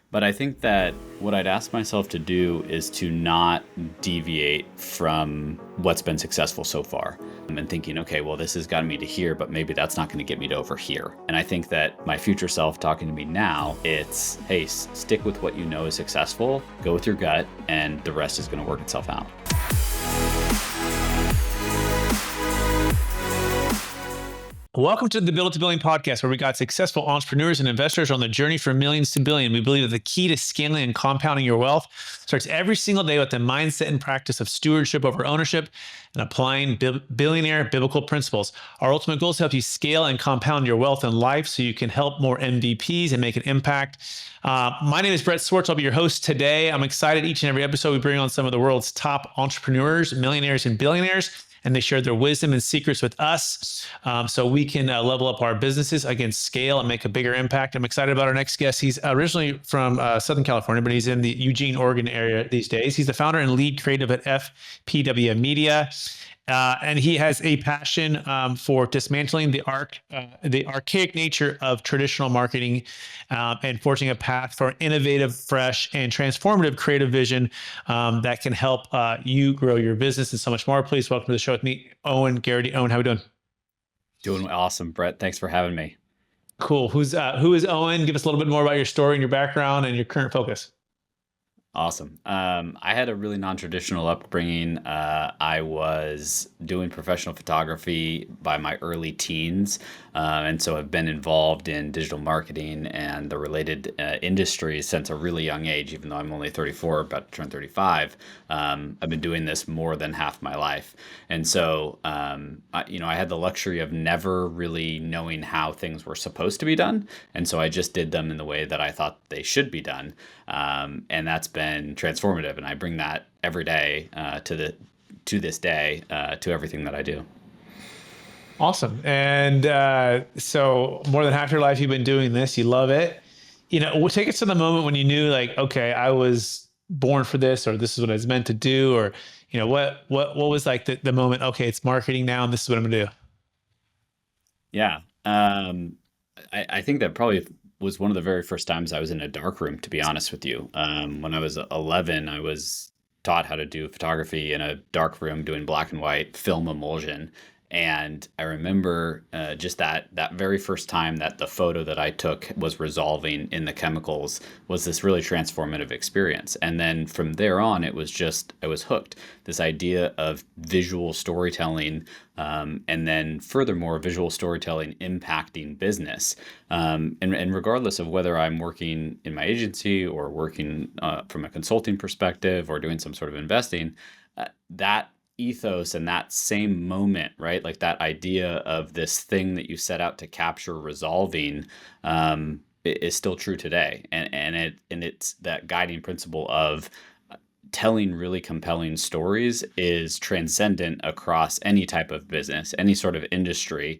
But I think that what I'd ask myself to do is to not deviate from what's been successful so far. And thinking, okay, well, this has gotten me to here, but maybe that's not going to get me to over here. And I think that my future self talking to me now, it's, hey, stick with what you know is successful, go with your gut, and the rest is going to work itself out. Welcome to the Build to Billion podcast, where we got successful entrepreneurs and investors on the journey from millions to billion. We believe that the key to scaling and compounding your wealth starts every single day with the mindset and practice of stewardship over ownership and applying billionaire biblical principles. Our ultimate goal is to help you scale and compound your wealth in life so you can help more MVPs and make an impact. My name is Brett Swartz. I'll be your host today. I'm excited each and every episode we bring on some of the world's top entrepreneurs, millionaires, and billionaires, and they share their wisdom and secrets with us so we can level up our businesses, again, scale and make a bigger impact. I'm excited about our next guest. He's originally from Southern California, but he's in the Eugene, Oregon area these days. He's the founder and lead creative at FPW Media. And he has a passion for dismantling the archaic nature of traditional marketing and forging a path for innovative, fresh, and transformative creative vision that can help you grow your business and so much more. Please welcome to the show with me, Owen, Garitty. Owen, how are we doing? Doing awesome, Brett. Thanks for having me. Cool. Who is Owen? Give us a little bit more about your story and your background and your current focus. Awesome. I had a really non-traditional upbringing. I was doing professional photography by my early teens. And so I've been involved in digital marketing and the related industries since a really young age, even though I'm only 34, about to turn 35. I've been doing this more than half my life. And so, I had the luxury of never really knowing how things were supposed to be done. And so I just did them in the way that I thought they should be done. And that's been transformative. And I bring that every day to this day to everything that I do. Awesome. And so more than half your life, you've been doing this. You love it. Take us to the moment when you knew, like, okay, I was born for this, or this is what I was meant to do, or, what was like the moment, okay, it's marketing now, and this is what I'm going to do. Yeah. I think that probably was one of the very first times I was in a dark room, to be honest with you. When I was 11, I was taught how to do photography in a dark room doing black and white film emulsion. And I remember just that very first time that the photo that I took was resolving in the chemicals was this really transformative experience. And then from there on, I was hooked. This idea of visual storytelling, and then furthermore, visual storytelling impacting business. And regardless of whether I'm working in my agency or working from a consulting perspective or doing some sort of investing, that ethos and that same moment, right? Like that idea of this thing that you set out to capture resolving is still true today. And it's that guiding principle of telling really compelling stories is transcendent across any type of business, any sort of industry.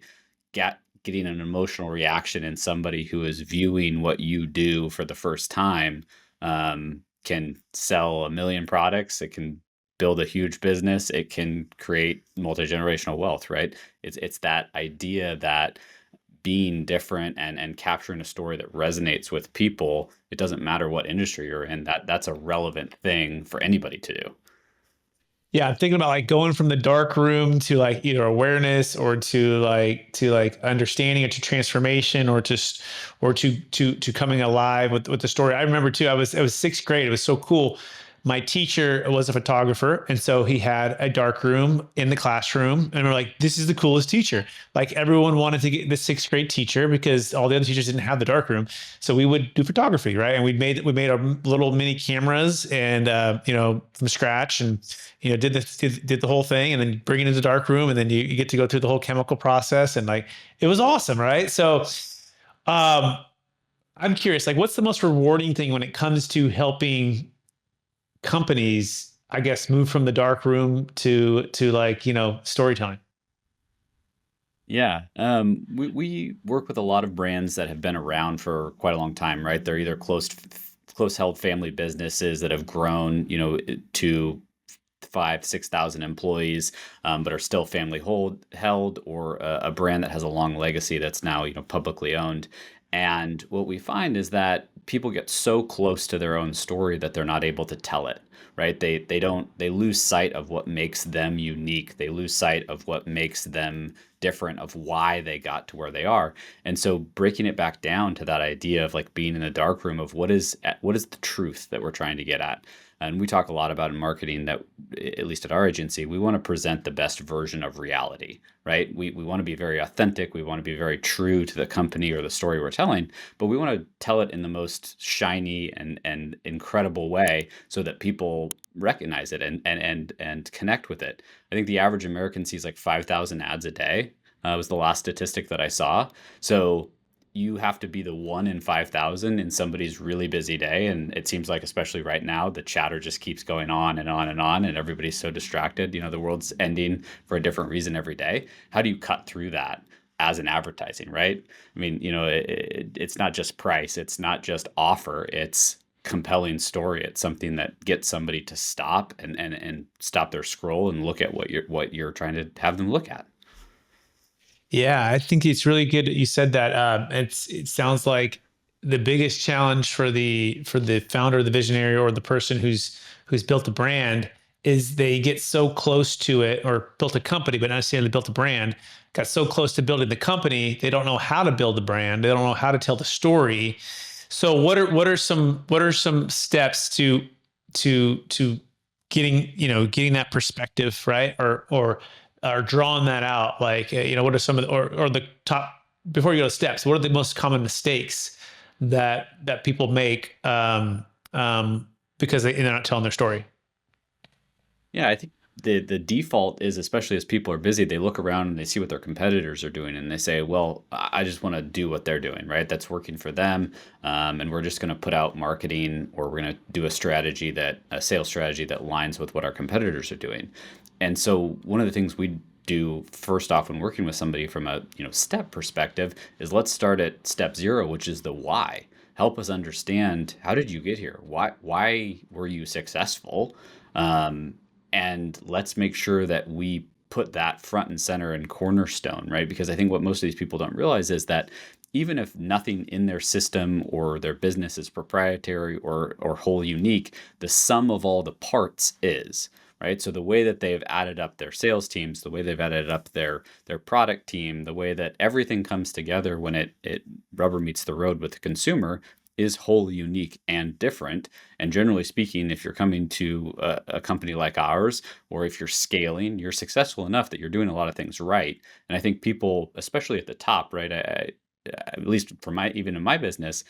Getting an emotional reaction in somebody who is viewing what you do for the first time can sell 1 million products. It can build a huge business. It can create multi-generational wealth, right? It's that idea that being different and capturing a story that resonates with people, it doesn't matter what industry you're in, that's a relevant thing for anybody to do. Yeah, I'm thinking about like going from the dark room to like either awareness or to understanding or to transformation or to coming alive with the story. I remember too, I was sixth grade. It was so cool. My teacher was a photographer, and so he had a dark room in the classroom, and we're like, this is the coolest teacher. Like, everyone wanted to get the sixth grade teacher because all the other teachers didn't have the dark room. So we would do photography, right? And we made our little mini cameras and from scratch, and did the whole thing, and then bring it into the dark room, and then you get to go through the whole chemical process, and like, it was awesome, right? So I'm curious, like, what's the most rewarding thing when it comes to helping companies, I guess, move from the dark room to storytelling? Yeah. We work with a lot of brands that have been around for quite a long time, right? They're either close held family businesses that have grown, to 5,000-6,000 employees, but are still family held, or a brand that has a long legacy that's now, publicly owned. And what we find is that people get so close to their own story that they're not able to tell it, right? They lose sight of what makes them unique. They lose sight of what makes them different, of why they got to where they are. And so breaking it back down to that idea of like being in the dark room of what is the truth that we're trying to get at. And we talk a lot about in marketing that, at least at our agency, we want to present the best version of reality, right? We want to be very authentic. We want to be very true to the company or the story we're telling, but we want to tell it in the most shiny and incredible way so that people recognize it and connect with it. I think the average American sees like 5,000 ads a day. Was the last statistic that I saw. So you have to be the one in 5,000 in somebody's really busy day. And it seems like, especially right now, the chatter just keeps going on and on and on, and everybody's so distracted. The world's ending for a different reason every day. How do you cut through that as an advertising, right? I mean, it's not just price, it's not just offer, it's compelling story. It's something that gets somebody to stop and stop their scroll and look at what you're trying to have them look at. Yeah, I think it's really good that you said that. It sounds like the biggest challenge for the founder, the visionary, or the person who's built a brand is they get so close to it, or built a company, but not necessarily built a brand. Got so close to building the company, they don't know how to build the brand. They don't know how to tell the story. So what are some steps to getting that perspective right, or drawing that out, like what are some of the, or the top, before you go to steps, what are the most common mistakes that people make because they're not telling their story? Yeah, I think the default is, especially as people are busy, they look around and they see what their competitors are doing and they say, well, I just want to do what they're doing, right? That's working for them. And we're just going to put out marketing, or we're going to do a sales strategy that aligns with what our competitors are doing. And so one of the things we do first off when working with somebody from a step perspective is, let's start at step zero, which is the why. Help us understand, how did you get here? Why were you successful? And let's make sure that we put that front and center and cornerstone, right? Because I think what most of these people don't realize is that even if nothing in their system or their business is proprietary or wholly unique, the sum of all the parts is, right? So the way that they've added up their sales teams, the way they've added up their product team, the way that everything comes together when it rubber meets the road with the consumer is wholly unique and different. And generally speaking, if you're coming to a company like ours, or if you're scaling, you're successful enough that you're doing a lot of things right. And I think people, especially at the top, right? At least for even in my business,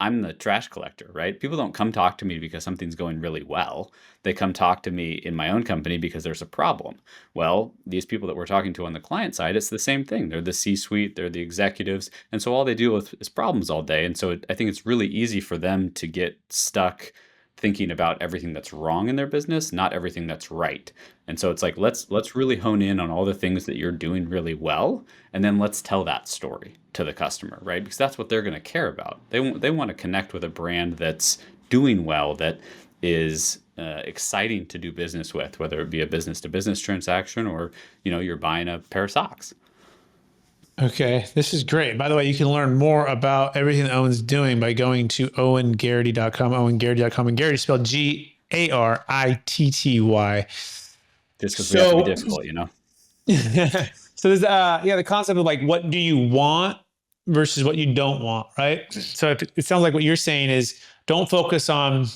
I'm the trash collector, right? People don't come talk to me because something's going really well. They come talk to me in my own company because there's a problem. Well, these people that we're talking to on the client side, it's the same thing. They're the C-suite, they're the executives. And so all they deal with is problems all day. And so I think it's really easy for them to get stuck thinking about everything that's wrong in their business, not everything that's right. And so it's like, let's really hone in on all the things that you're doing really well, and then let's tell that story to the customer, right? Because that's what they're going to care about. They want to connect with a brand that's doing well, that is exciting to do business with, whether it be a business to business transaction or you're buying a pair of socks. Okay, this is great. By the way, you can learn more about everything that Owen's doing by going to owengaritty.com, owengaritty.com, and Garitty spelled Garitty. Just because we have to be difficult. So there's the concept of like, what do you want versus what you don't want, right? So it sounds like what you're saying is, don't focus on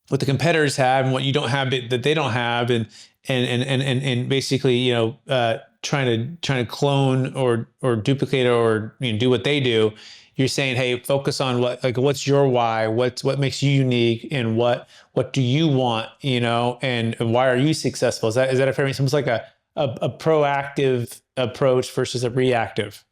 what the competitors have and what you don't have that they don't have, and basically trying to clone or duplicate or do what they do. You're saying, hey, focus on what's your why, what makes you unique, and what do you want, and why are you successful? Is that a fair? It's almost like a proactive approach versus a reactive.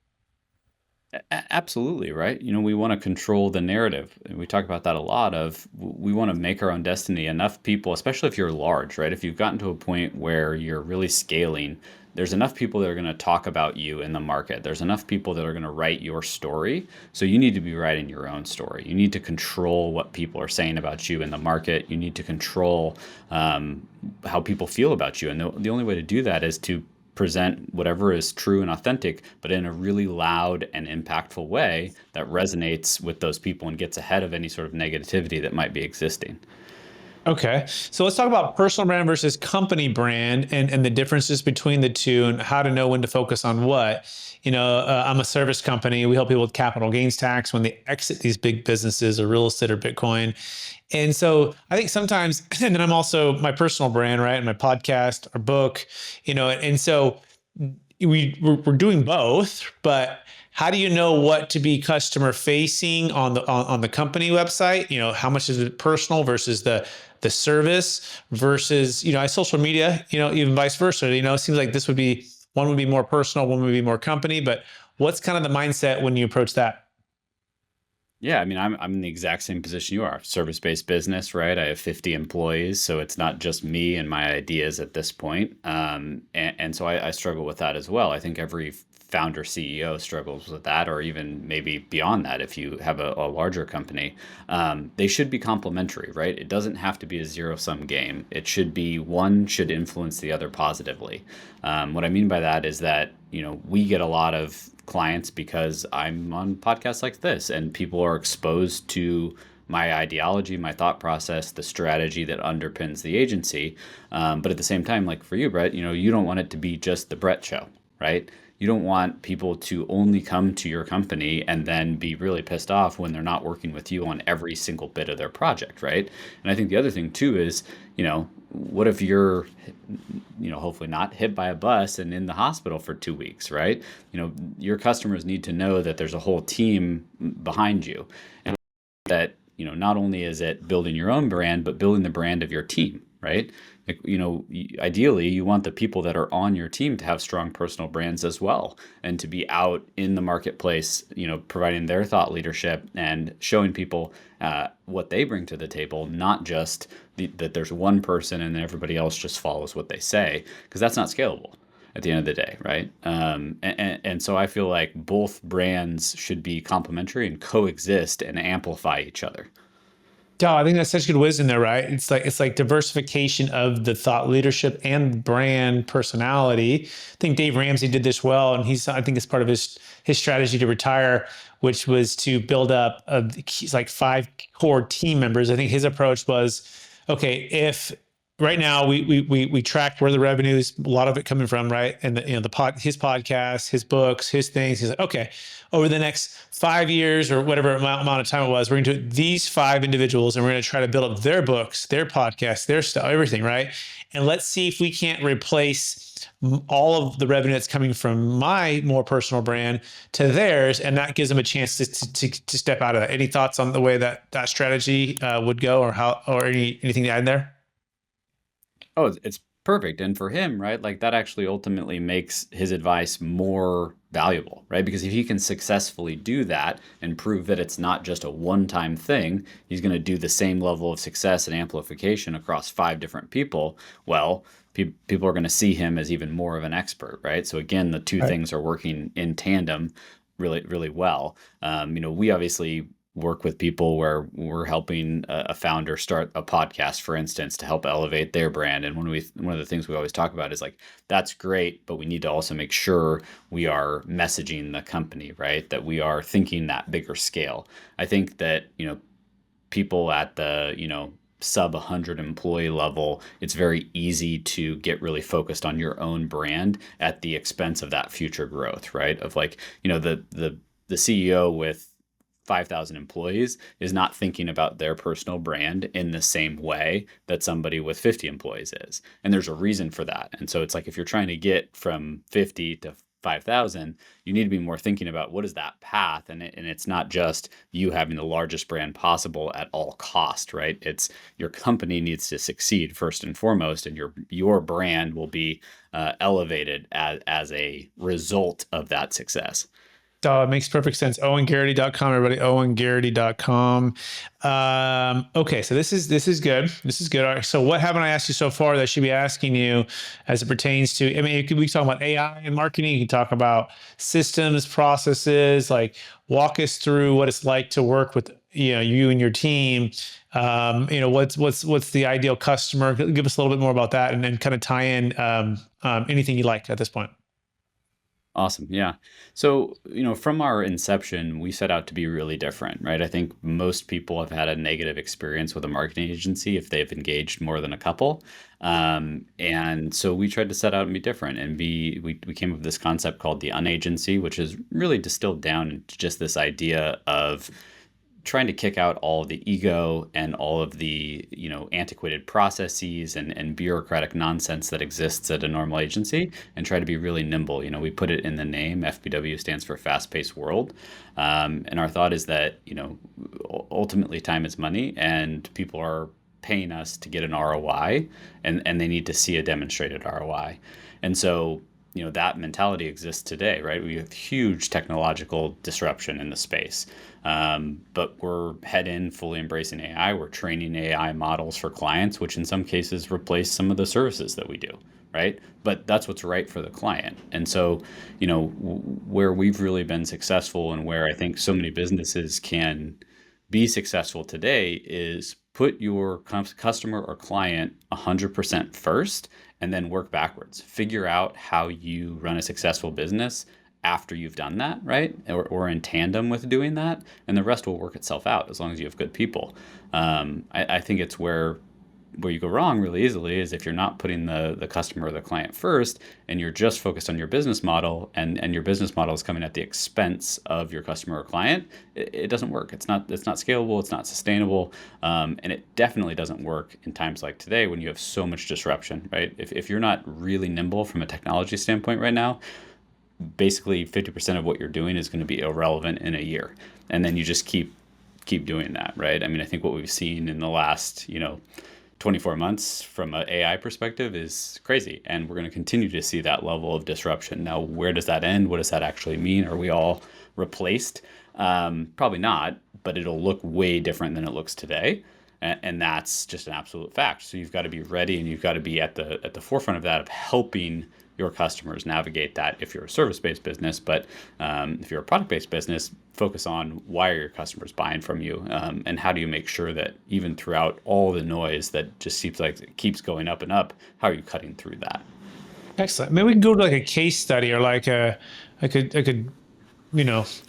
Absolutely, right? We want to control the narrative. And we talk about that a lot, of we want to make our own destiny. Enough people, especially if you're large, right? If you've gotten to a point where you're really scaling, there's enough people that are going to talk about you in the market. There's enough people that are going to write your story. So you need to be writing your own story. You need to control what people are saying about you in the market. You need to control how people feel about you. And the only way to do that is to present whatever is true and authentic, but in a really loud and impactful way that resonates with those people and gets ahead of any sort of negativity that might be existing. Okay. So let's talk about personal brand versus company brand and the differences between the two and how to know when to focus on what. I'm a service company. We help people with capital gains tax when they exit these big businesses or real estate or Bitcoin. And so I think sometimes, and then I'm also my personal brand, right? And my podcast or book, and so we're doing both, but how do you know what to be customer facing on the company website? How much is it personal versus the service versus, social media, even vice versa. It seems like one would be more personal, one would be more company, but what's kind of the mindset when you approach that? Yeah, I mean, I'm in the exact same position you are. Service-based business, right? I have 50 employees, so it's not just me and my ideas at this point. And so I struggle with that as well. I think every founder CEO struggles with that, or even maybe beyond that if you have a larger company. They should be complementary, right? It doesn't have to be a zero-sum game. It should be one should influence the other positively. What I mean by that is that, we get a lot of clients because I'm on podcasts like this and people are exposed to my ideology, my thought process, the strategy that underpins the agency. But at the same time, like for you, Brett, you don't want it to be just the Brett show, right? You don't want people to only come to your company and then be really pissed off when they're not working with you on every single bit of their project, right? And I think the other thing too is, what if you're, hopefully not hit by a bus and in the hospital for 2 weeks, right? Your customers need to know that there's a whole team behind you, and that, not only is it building your own brand, but building the brand of your team, right? Like, ideally you want the people that are on your team to have strong personal brands as well, and to be out in the marketplace, providing their thought leadership and showing people what they bring to the table, not just that there's one person and then everybody else just follows what they say, because that's not scalable at the end of the day, right? And so I feel like both brands should be complementary and coexist and amplify each other. Yeah, I think that's such good wisdom there, right? It's like diversification of the thought leadership and brand personality. I think Dave Ramsey did this well, and I think it's part of his strategy to retire, which was to build up he's like 5 core team members. I think his approach was, okay, if right now we track where the revenue is, a lot of it coming from, right? And his podcast, his books, his things. He's like, okay, over the next 5 years or whatever amount of time it was, we're going to do these 5 individuals and we're going to try to build up their books, their podcasts, their stuff, everything, right? And let's see if we can't replace all of the revenue that's coming from my more personal brand to theirs, and that gives them a chance to step out of that. Any thoughts on the way that strategy would go, or anything to add there? Oh, it's perfect. And for him, right, like that actually ultimately makes his advice more valuable, right? Because if he can successfully do that and prove that it's not just a one-time thing, he's going to do the same level of success and amplification across 5 different people. Well, people are going to see him as even more of an expert, right? So again, the two Right. things are working in tandem really, really well. We obviously work with people where we're helping a founder start a podcast, for instance, to help elevate their brand. And one of the things we always talk about is like, that's great, but we need to also make sure we are messaging the company, right? That we are thinking that bigger scale. I think that, people at the, sub 100 employee level, it's very easy to get really focused on your own brand at the expense of that future growth, right? Of like, the CEO with 5,000 employees is not thinking about their personal brand in the same way that somebody with 50 employees is. And there's a reason for that. And so it's like, if you're trying to get from 50 to 5,000, you need to be more thinking about what is that path. And it's not just you having the largest brand possible at all cost, right? It's your company needs to succeed first and foremost, and your brand will be elevated as a result of that success. It makes perfect sense. OwenGarity.com, everybody. OwenGarity.com. Okay, so this is good. This is good. All right, so what haven't I asked you so far that I should be asking you as it pertains to? I mean, we can talk about AI and marketing. You can talk about systems, processes. Like, walk us through what it's like to work with you and your team, what's the ideal customer? Give us a little bit more about that, and then kind of tie in anything you like at this point. Awesome. Yeah. So, from our inception, we set out to be really different, right? I think most people have had a negative experience with a marketing agency if they've engaged more than a couple. And so we tried to set out and be different and we came up with this concept called the unagency, which is really distilled down into just this idea of trying to kick out all of the ego and all of the antiquated processes and bureaucratic nonsense that exists at a normal agency and try to be really nimble. We put it in the name. FBW stands for fast-paced world, and our thought is that ultimately time is money and people are paying us to get an ROI, and they need to see a demonstrated ROI. And so that mentality exists today, right? We have huge technological disruption in the space. But we're head in fully embracing AI. We're training AI models for clients, which in some cases replace some of the services that we do, right? But that's what's right for the client. And so, where we've really been successful and where I think so many businesses can be successful today is put your customer or client 100% first and then work backwards. Figure out how you run a successful business after you've done that, right? Or in tandem with doing that, and the rest will work itself out as long as you have good people. I think it's where you go wrong really easily is if you're not putting the customer or the client first and you're just focused on your business model and your business model is coming at the expense of your customer or client, it doesn't work. It's not scalable, it's not sustainable, and it definitely doesn't work in times like today when you have so much disruption, right? If you're not really nimble from a technology standpoint right now, basically 50% of what you're doing is going to be irrelevant in a year. And then you just keep doing that, right? I mean, I think what we've seen in the last, 24 months from an AI perspective is crazy. And we're going to continue to see that level of disruption. Now, where does that end? What does that actually mean? Are we all replaced? Probably not, but it'll look way different than it looks today. And that's just an absolute fact. So you've got to be ready and you've got to be at the forefront of that, of helping your customers navigate that if you're a service-based business. But if you're a product-based business, focus on why are your customers buying from you, and how do you make sure that even throughout all the noise that just seems like it keeps going up and up, how are you cutting through that? Excellent. Maybe we can go to like a case study or like a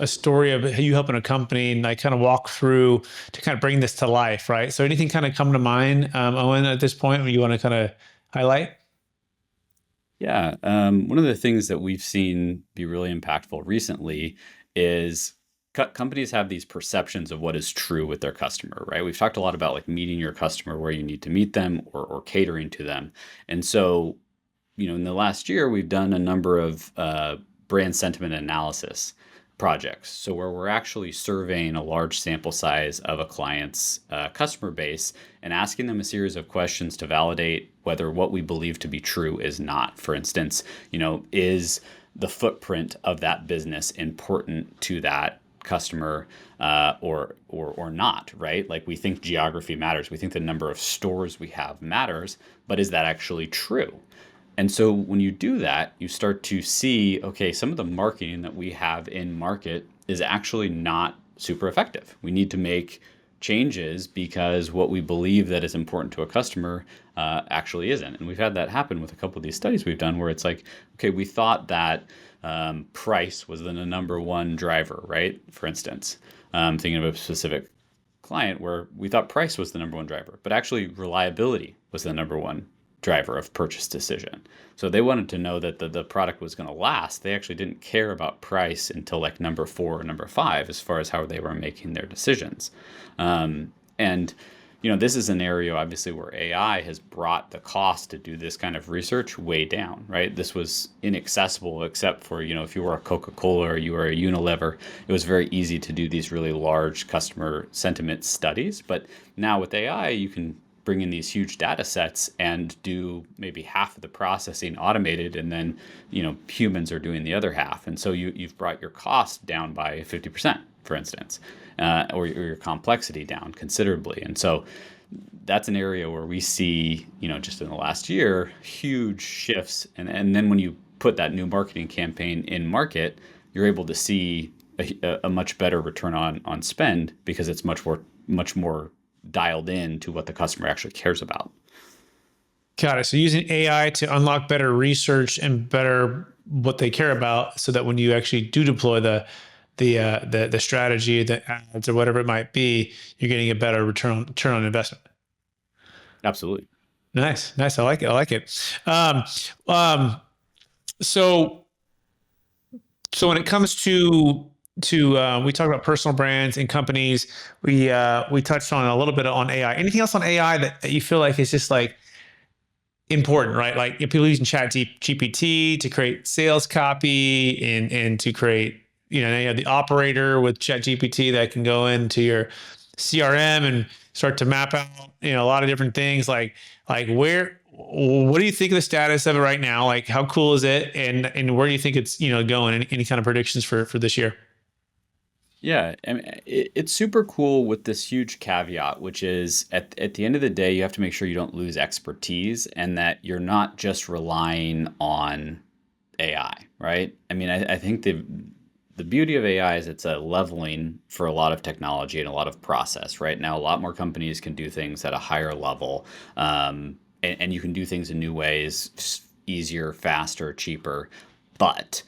story of you helping a company and like kind of walk through to kind of bring this to life, right? So anything kind of come to mind, Owen, at this point where you want to kind of highlight? Yeah. One of the things that we've seen be really impactful recently is companies have these perceptions of what is true with their customer, right? We've talked a lot about like meeting your customer where you need to meet them or catering to them. And so, in the last year, we've done a number of brand sentiment analysis projects. So where we're actually surveying a large sample size of a client's customer base and asking them a series of questions to validate whether what we believe to be true is not. For instance, is the footprint of that business important to that customer, or not, right? Like we think geography matters. We think the number of stores we have matters, but is that actually true? And so when you do that, you start to see, okay, some of the marketing that we have in market is actually not super effective. We need to make changes because what we believe that is important to a customer actually isn't. And we've had that happen with a couple of these studies we've done where it's like, okay, we thought that price was the number one driver, right? For instance, thinking of a specific client where we thought price was the number one driver, but actually reliability was the number one driver of purchase decision. So they wanted to know that the product was going to last. They actually didn't care about price until like number 4 or number 5 as far as how they were making their decisions. And this is an area obviously where AI has brought the cost to do this kind of research way down, right? This was inaccessible except for, if you were a Coca-Cola or you were a Unilever, it was very easy to do these really large customer sentiment studies. But now with AI, you can bring in these huge data sets and do maybe half of the processing automated, and then humans are doing the other half. And so you've brought your cost down by 50%, for instance, or your complexity down considerably. And so that's an area where we see, just in the last year, huge shifts. And then when you put that new marketing campaign in market, you're able to see a much better return on spend because it's much more dialed in to what the customer actually cares about. Got it. So using AI to unlock better research and better what they care about, so that when you actually do deploy the strategy, the ads, or whatever it might be, you're getting a better return on investment. Absolutely. Nice, nice. I like it. I like it. Um, so so when it comes to we talk about personal brands and companies. We touched on a little bit on AI. Anything else on AI that you feel like is just like important, right? Like if people using Chat GPT to create sales copy and to create, you know, you have the operator with Chat GPT that can go into your CRM and start to map out, you know, a lot of different things. Like what do you think of the status of it right now? Like how cool is it, and where do you think it's, you know, going? Any kind of predictions for this year? Yeah, I mean, it's super cool with this huge caveat, which is at the end of the day, you have to make sure you don't lose expertise and that you're not just relying on AI, right? I mean, I think the beauty of AI is it's a leveling for a lot of technology and a lot of process. Right now, a lot more companies can do things at a higher level, and you can do things in new ways, easier, faster, cheaper. But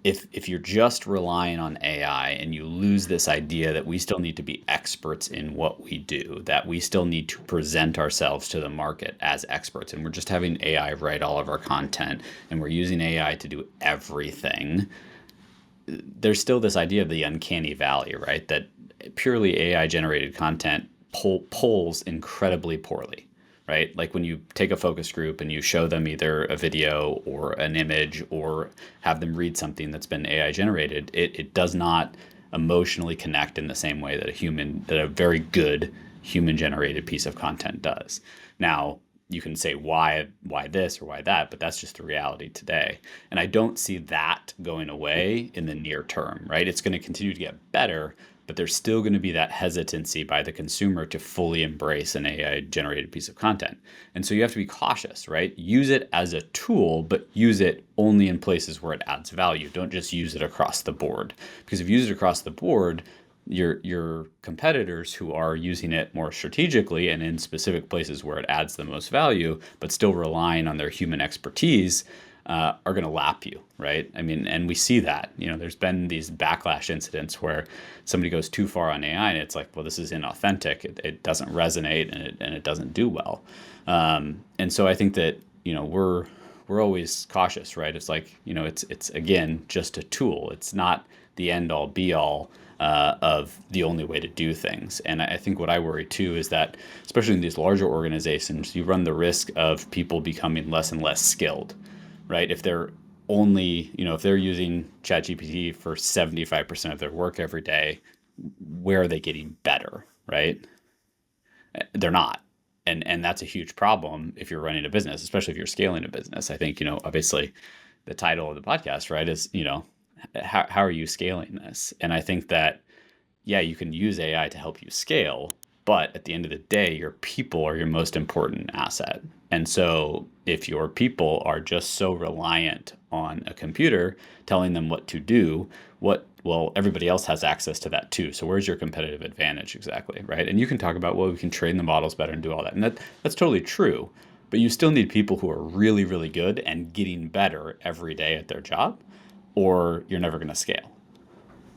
if you're just relying on AI and you lose this idea that we still need to be experts in what we do, that we still need to present ourselves to the market as experts, and we're just having AI write all of our content and we're using AI to do everything, there's still this idea of the uncanny valley, right? That purely AI generated content polls incredibly poorly, right? Like when you take a focus group and you show them either a video or an image or have them read something that's been AI generated, it does not emotionally connect in the same way that that a very good human generated piece of content does. Now, you can say why this or why that, but that's just the reality today. And I don't see that going away in the near term, right? It's going to continue to get better, but there's still going to be that hesitancy by the consumer to fully embrace an AI generated piece of content. And so you have to be cautious, right? Use it as a tool, but use it only in places where it adds value. Don't just use it across the board. Because if you use it across the board, your competitors who are using it more strategically and in specific places where it adds the most value, but still relying on their human expertise, are going to lap you, right? I mean, and we see that, you know, there's been these backlash incidents where somebody goes too far on AI and it's like, well, this is inauthentic. It doesn't resonate and it doesn't do well. And so I think that, you know, we're always cautious, right? It's like, you know, it's again, just a tool. It's not the end all be all of the only way to do things. And I think what I worry too is that, especially in these larger organizations, you run the risk of people becoming less and less skilled, right? If they're only, you know, if they're using ChatGPT for 75% of their work every day, where are they getting better, right? They're not. And that's a huge problem if you're running a business, especially if you're scaling a business. I think, you know, obviously the title of the podcast, right, is, you know, how are you scaling this? And I think that, yeah, you can use AI to help you scale, but at the end of the day, your people are your most important asset. And so if your people are just so reliant on a computer telling them what to do, well, everybody else has access to that too. So where's your competitive advantage exactly, right? And you can talk about, well, we can train the models better and do all that. And that's totally true. But you still need people who are really, really good and getting better every day at their job, or you're never going to scale.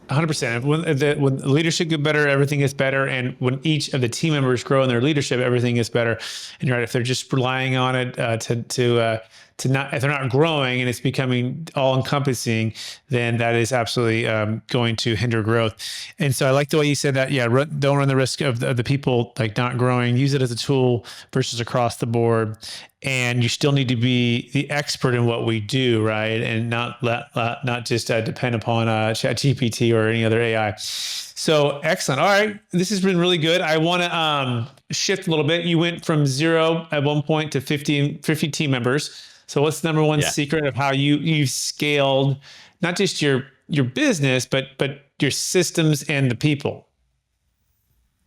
100%. When the leadership get better, everything gets better. And when each of the team members grow in their leadership, everything gets better. And you're right, if they're just relying on it to not, if they're not growing and it's becoming all encompassing, then that is absolutely going to hinder growth. And so I like the way you said that. Yeah, don't run the risk of the people like not growing. Use it as a tool versus across the board. And you still need to be the expert in what we do, right? And not just depend upon ChatGPT or any other AI. So excellent. All right, this has been really good. I want to shift a little bit. You went from 0 at one point to 50 team members. So what's the number one Yeah. secret of how you've scaled not just your business, but your systems and the people?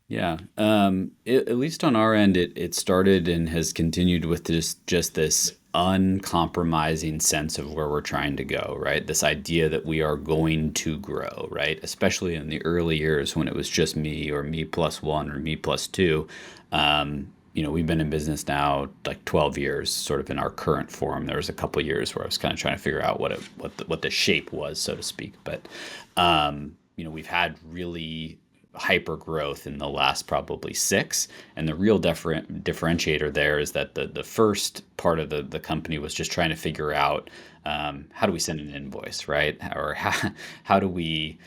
Yeah. At least on our end, it started and has continued with just this uncompromising sense of where we're trying to go, right? This idea that we are going to grow, right? Especially in the early years when it was just me or me plus one or me plus two. We've been in business now like 12 years, sort of in our current form. There was a couple of years where I was kind of trying to figure out what the shape was, so to speak. But we've had really hyper growth in the last probably six. And the real differentiator there is that the first part of the company was just trying to figure out how do we send an invoice, right? Or how do we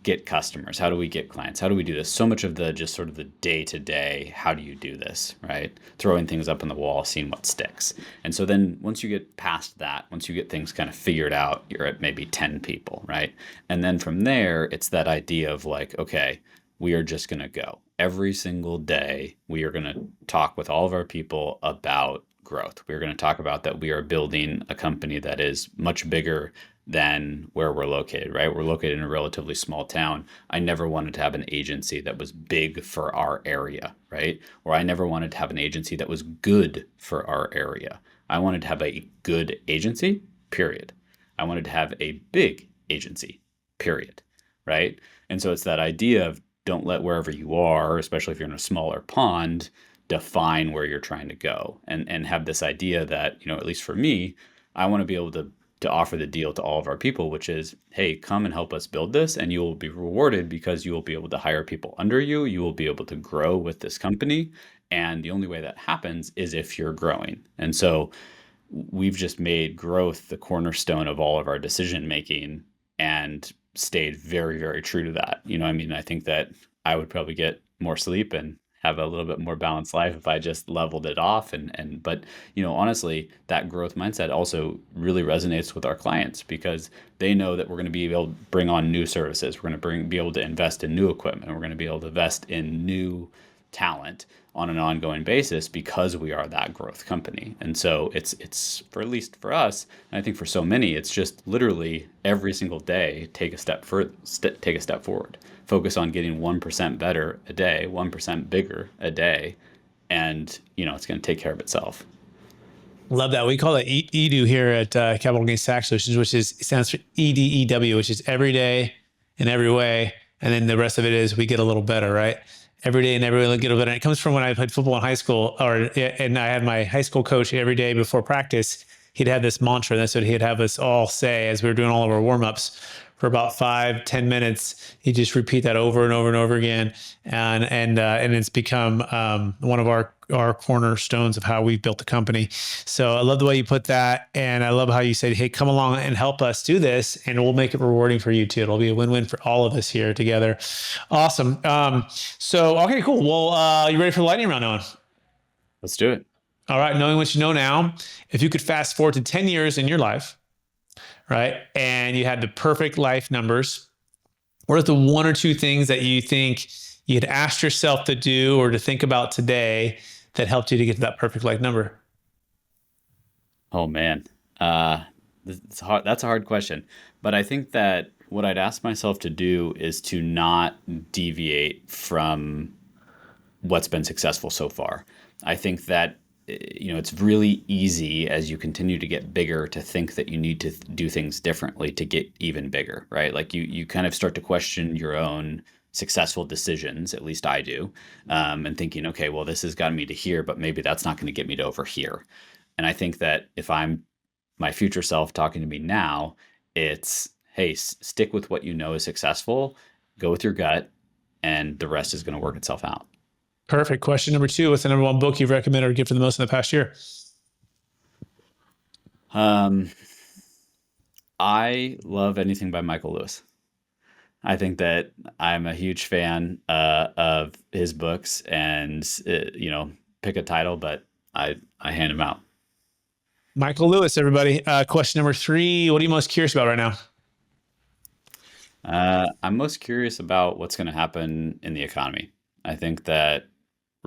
get customers? How do we get clients? How do we do this? So much of the just sort of the day to day, how do you do this, right? Throwing things up on the wall, seeing what sticks. And so then once you get past that, once you get things kind of figured out, you're at maybe 10 people, right? And then from there, it's that idea of like, okay, we are just going to go. Every single day, we are going to talk with all of our people about growth. We're going to talk about that we are building a company that is much bigger than where we're located, right? We're located in a relatively small town. I never wanted to have an agency that was big for our area, right? Or I never wanted to have an agency that was good for our area. I wanted to have a good agency, period. I wanted to have a big agency, period, right? And so it's that idea of don't let wherever you are, especially if you're in a smaller pond, define where you're trying to go, and have this idea that, at least for me, I want to be able to offer the deal to all of our people, which is, hey, come and help us build this, and you will be rewarded because you will be able to hire people under you. You will be able to grow with this company. And the only way that happens is if you're growing. And so we've just made growth the cornerstone of all of our decision making and stayed very, very true to that. I think that I would probably get more sleep and have a little bit more balanced life if I just leveled it off. But honestly, that growth mindset also really resonates with our clients because they know that we're going to be able to bring on new services. We're going to be able to invest in new equipment. We're going to be able to invest in new talent on an ongoing basis because we are that growth company. And so it's for, at least for us, and I think for so many, it's just literally every single day, take a step forward, focus on getting 1% better a day, 1% bigger a day. And, it's going to take care of itself. Love that. We call it EDU here at Capital Gains Tax Solutions, which stands for EDEW, which is every day in every way. And then the rest of it is we get a little better, right? Every day and every way get a little better. And it comes from when I played football in high school, and I had my high school coach every day before practice. He'd have this mantra. That's what he'd have us all say as we were doing all of our warm-ups for about 5-10 minutes. He'd just repeat that over and over and over again. And it's become one of our cornerstones of how we've built the company. So I love the way you put that. And I love how you said, hey, come along and help us do this, and we'll make it rewarding for you too. It'll be a win-win for all of us here together. Awesome. Okay, cool. Well, you ready for the lightning round, Owen? Let's do it. All right. Knowing what you know now, if you could fast forward to 10 years in your life, right, and you had the perfect life numbers, what are the one or two things that you think you'd asked yourself to do or to think about today that helped you to get to that perfect life number? Oh man, it's hard. That's a hard question, but I think that what I'd ask myself to do is to not deviate from what's been successful so far. I think that it's really easy as you continue to get bigger to think that you need to do things differently to get even bigger, right? Like you kind of start to question your own successful decisions, at least I do, and thinking, okay, well, this has gotten me to here, but maybe that's not going to get me to over here. And I think that if I'm my future self talking to me now, it's, hey, stick with what you know is successful, go with your gut, and the rest is going to work itself out. Perfect. Question number 2, what's the number one book you've recommended or given the most in the past year? I love anything by Michael Lewis. I think that I'm a huge fan of his books, and pick a title, but I hand them out. Michael Lewis, everybody. Question number 3, what are you most curious about right now? I'm most curious about what's going to happen in the economy. I think that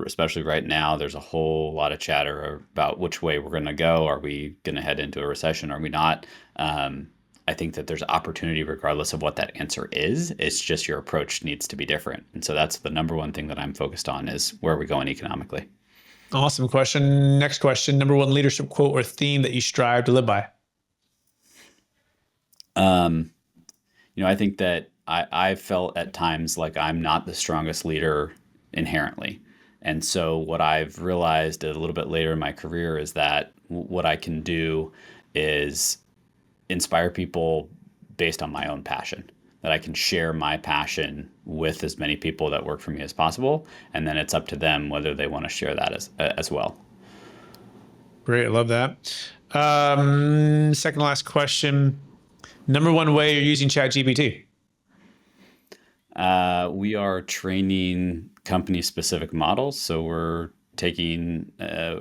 especially right now, there's a whole lot of chatter about which way we're going to go. Are we going to head into a recession? Are we not? I think that there's opportunity regardless of what that answer is. It's just your approach needs to be different. And so that's the number one thing that I'm focused on is where are we going economically? Awesome question. Next question. Number one leadership quote or theme that you strive to live by. Um, I think that I felt at times like I'm not the strongest leader inherently. And so what I've realized a little bit later in my career is that what I can do is inspire people based on my own passion, that I can share my passion with as many people that work for me as possible. And then it's up to them whether they want to share that as well. Great. I love that. Second to last question. Number one way you're using ChatGPT. We are training company specific models. So we're taking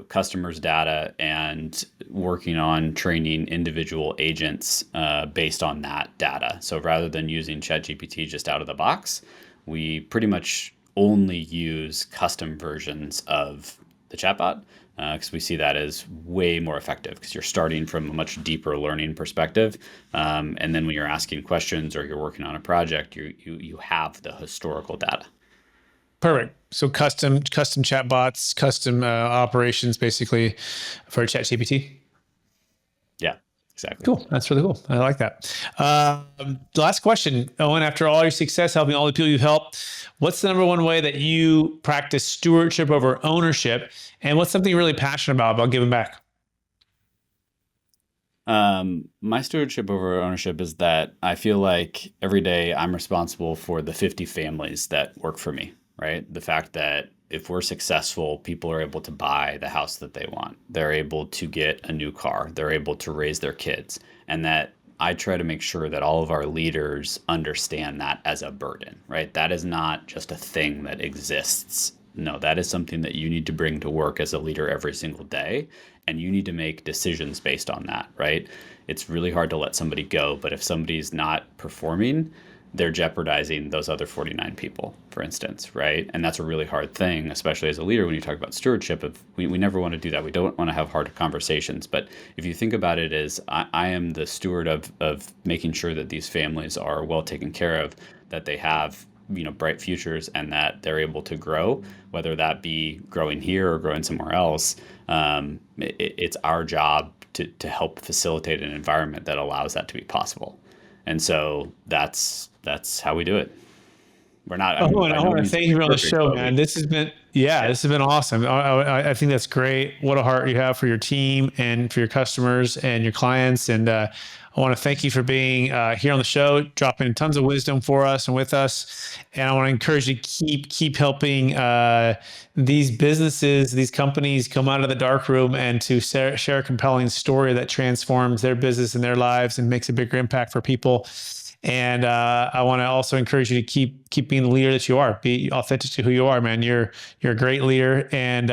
customers' data and working on training individual agents based on that data. So rather than using ChatGPT just out of the box, we pretty much only use custom versions of the chatbot because we see that as way more effective because you're starting from a much deeper learning perspective. And then when you're asking questions or you're working on a project, you have the historical data. Perfect. So custom chatbots, custom operations, basically for ChatGPT. Yeah, exactly. Cool. That's really cool. I like that. Last question, Owen. After all your success helping all the people you've helped, what's the number one way that you practice stewardship over ownership, and what's something you're really passionate about giving back? My stewardship over ownership is that I feel like every day I'm responsible for the 50 families that work for me, right? The fact that if we're successful, people are able to buy the house that they want. They're able to get a new car. They're able to raise their kids. And that I try to make sure that all of our leaders understand that as a burden, right? That is not just a thing that exists. No, that is something that you need to bring to work as a leader every single day. And you need to make decisions based on that, right? It's really hard to let somebody go, but if somebody's not performing, they're jeopardizing those other 49 people, for instance, right? And that's a really hard thing, especially as a leader when you talk about stewardship. We never want to do that. We don't want to have hard conversations. But if you think about it as I am the steward of making sure that these families are well taken care of, that they have bright futures and that they're able to grow, whether that be growing here or growing somewhere else. It's our job to help facilitate an environment that allows that to be possible. And so that's how we do it. We're not. I mean, Oh, and by I no want to means thank are we you for on the perfect, show, but man. This has been, yeah, yeah, this has been awesome. I think that's great. What a heart you have for your team and for your customers and your clients. And I want to thank you for being here on the show, dropping tons of wisdom for us and with us. And I want to encourage you to keep helping these businesses, these companies come out of the dark room and to share a compelling story that transforms their business and their lives and makes a bigger impact for people. And I want to also encourage you to keep being the leader that you are. Be authentic to who you are, man. You're a great leader, and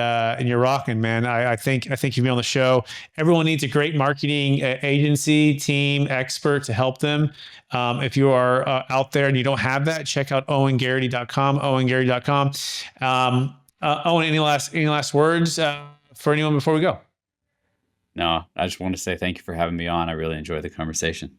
you're rocking, man. I think you've been on the show. Everyone needs a great marketing agency, team, expert to help them. If you are out there and you don't have that, check out owengarity.com. Owengarity.com. Owen, any last words for anyone before we go? no, I just want to say thank you for having me on. I really enjoyed the conversation.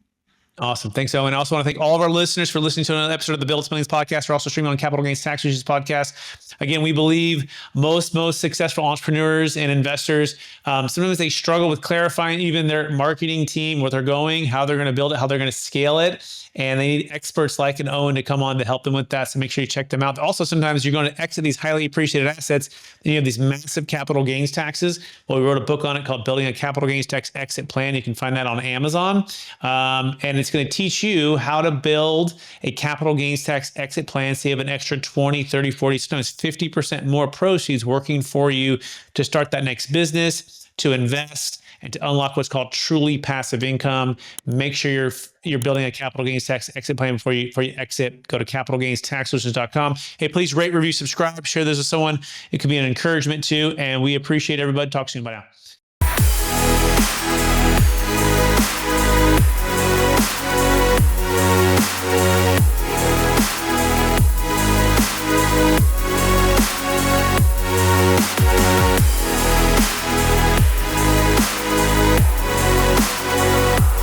Awesome. Thanks, Owen. I also want to thank all of our listeners for listening to another episode of the Build to Millions podcast. We're also streaming on Capital Gains Tax Strategies podcast. Again, we believe most successful entrepreneurs and investors, sometimes they struggle with clarifying even their marketing team, where they're going, how they're going to build it, how they're going to scale it. And they need experts like an Owen to come on to help them with that. So make sure you check them out. Also, sometimes you're going to exit these highly appreciated assets and you have these massive capital gains taxes. Well, we wrote a book on it called Building a Capital Gains Tax Exit Plan. You can find that on Amazon. And it's going to teach you how to build a capital gains tax exit plan so you have an extra 20, 30, 40, sometimes 50% more proceeds working for you to start that next business, to invest, and to unlock what's called truly passive income. Make sure you're building a capital gains tax exit plan before you exit. Go to capitalgainstaxsolutions.com. Hey, please rate, review, subscribe, share this with someone it could be an encouragement to, and we appreciate everybody. Talk soon. Bye now.